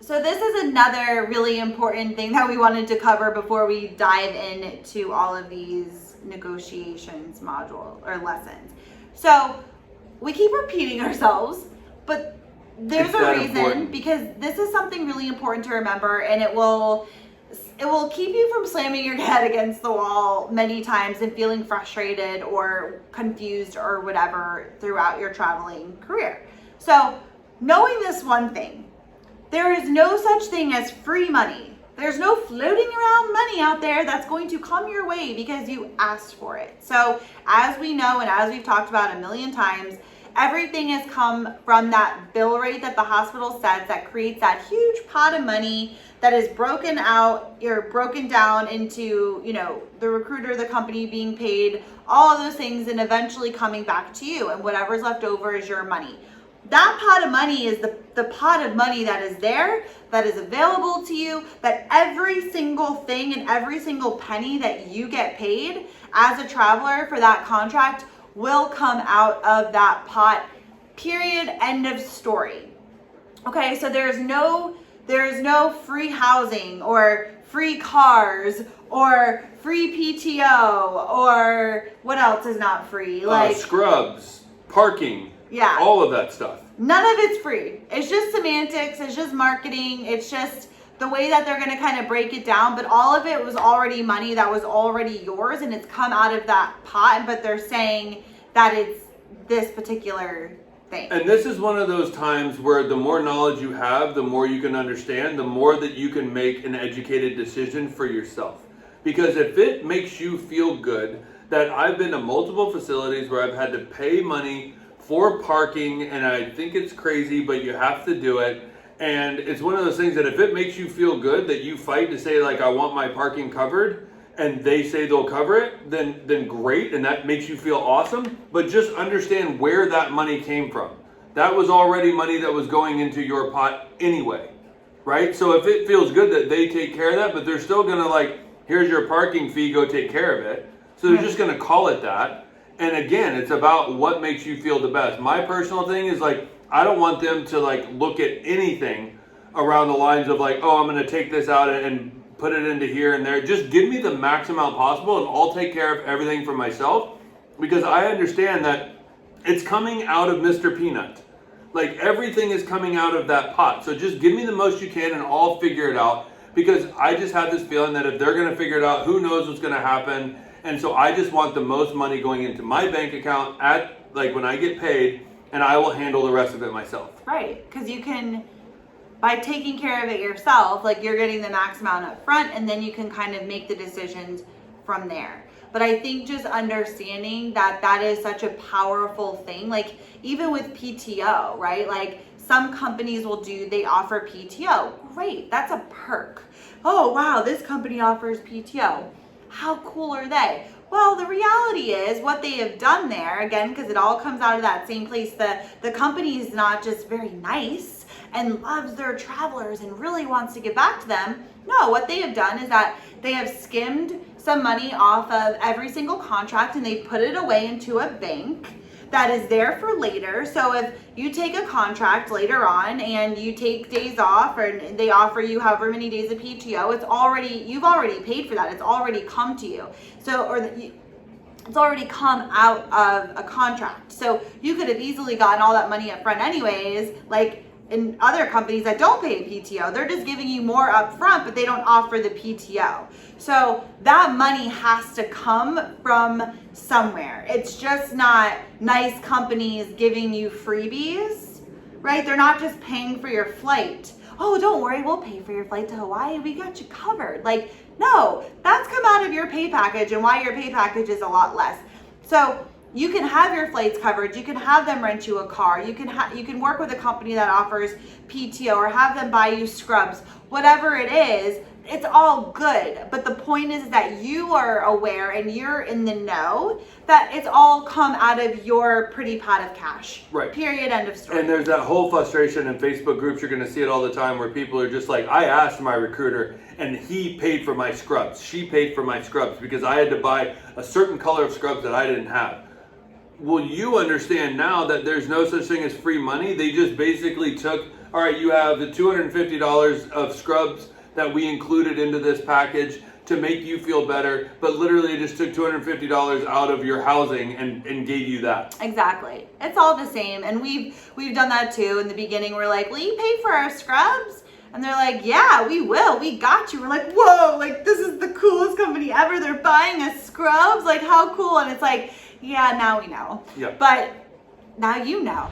So this is another really important thing that we wanted to cover before we dive into all of these negotiations module or lessons. So we keep repeating ourselves, but there's a reason, because this is something really important to remember, and it will keep you from slamming your head against the wall many times and feeling frustrated or confused or whatever throughout your traveling career. So knowing this one thing, there is no such thing as free money. There's no floating around money out there that's going to come your way because you asked for it. So as we know, and as we've talked about a million times, everything has come from that bill rate that the hospital sets that creates that huge pot of money that is broken down into, the recruiter, the company being paid, all of those things, and eventually coming back to you, and whatever's left over is your money. That pot of money is the pot of money that is there, that is available to you, that every single thing and every single penny that you get paid as a traveler for that contract will come out of that pot, period, end of story. Okay, so there's no free housing or free cars or free PTO or what else is not free? Like scrubs, parking. Yeah. All of that stuff. None of it's free. It's just semantics. It's just marketing. It's just the way that they're going to kind of break it down. But all of it was already money that was already yours, and it's come out of that pot. But they're saying that it's this particular thing. And this is one of those times where the more knowledge you have, the more you can understand, the more that you can make an educated decision for yourself. Because if it makes you feel good, that I've been to multiple facilities where I've had to pay money for parking, and I think it's crazy, but you have to do it. And it's one of those things that if it makes you feel good that you fight to say, like, I want my parking covered, and they say they'll cover it, then great, and that makes you feel awesome. But just understand where that money came from. That was already money that was going into your pot anyway, right? So if it feels good that they take care of that, but they're still gonna here's your parking fee, go take care of it. So they're just gonna call it that. And again, it's about what makes you feel the best. My personal thing is I don't want them to look at anything around the lines of oh, I'm going to take this out and put it into here and there. Just give me the max amount possible and I'll take care of everything for myself, because I understand that it's coming out of Mr. Peanut. Everything is coming out of that pot. So just give me the most you can and I'll figure it out, because I just have this feeling that if they're going to figure it out, who knows what's going to happen. And so I just want the most money going into my bank account at when I get paid, and I will handle the rest of it myself. Right, because you can, by taking care of it yourself, you're getting the max amount up front, and then you can kind of make the decisions from there. But I think just understanding that is such a powerful thing. Even with PTO, right? Some companies they offer PTO. Great, that's a perk. Oh wow, this company offers PTO. How cool are they? Well, the reality is what they have done there, again, because it all comes out of that same place. The company is not just very nice and loves their travelers and really wants to give back to them. No, what they have done is that they have skimmed some money off of every single contract and they put it away into a bank that is there for later. So if you take a contract later on and you take days off, or they offer you however many days of PTO, you've already paid for that. It's already come to you. It's already come out of a contract. So you could have easily gotten all that money up front anyways. In other companies that don't pay PTO, they're just giving you more up front, but they don't offer the PTO. So that money has to come from somewhere. It's just not nice companies giving you freebies, right? They're not just paying for your flight. Oh, don't worry, we'll pay for your flight to Hawaii. We got you covered. No, that's come out of your pay package, and why your pay package is a lot less. So you can have your flights covered. You can have them rent you a car. You can work with a company that offers PTO, or have them buy you scrubs. Whatever it is, it's all good. But the point is that you are aware and you're in the know that it's all come out of your pretty pot of cash. Right. Period. End of story. And there's that whole frustration in Facebook groups. You're going to see it all the time where people are just I asked my recruiter and he paid for my scrubs. She paid for my scrubs because I had to buy a certain color of scrubs that I didn't have. Well, you understand now that there's no such thing as free money. They just basically took all right, you have the $250 of scrubs that we included into this package to make you feel better, but literally just took $250 out of your housing and gave you that. Exactly. It's all the same. And we've done that too. In the beginning, we're like, will you pay for our scrubs? And they're like, yeah, we will. We got you. We're like, whoa, like this is the coolest company ever. They're buying us scrubs. Like how cool. And it's like, yeah, now we know. Yeah. But now you know.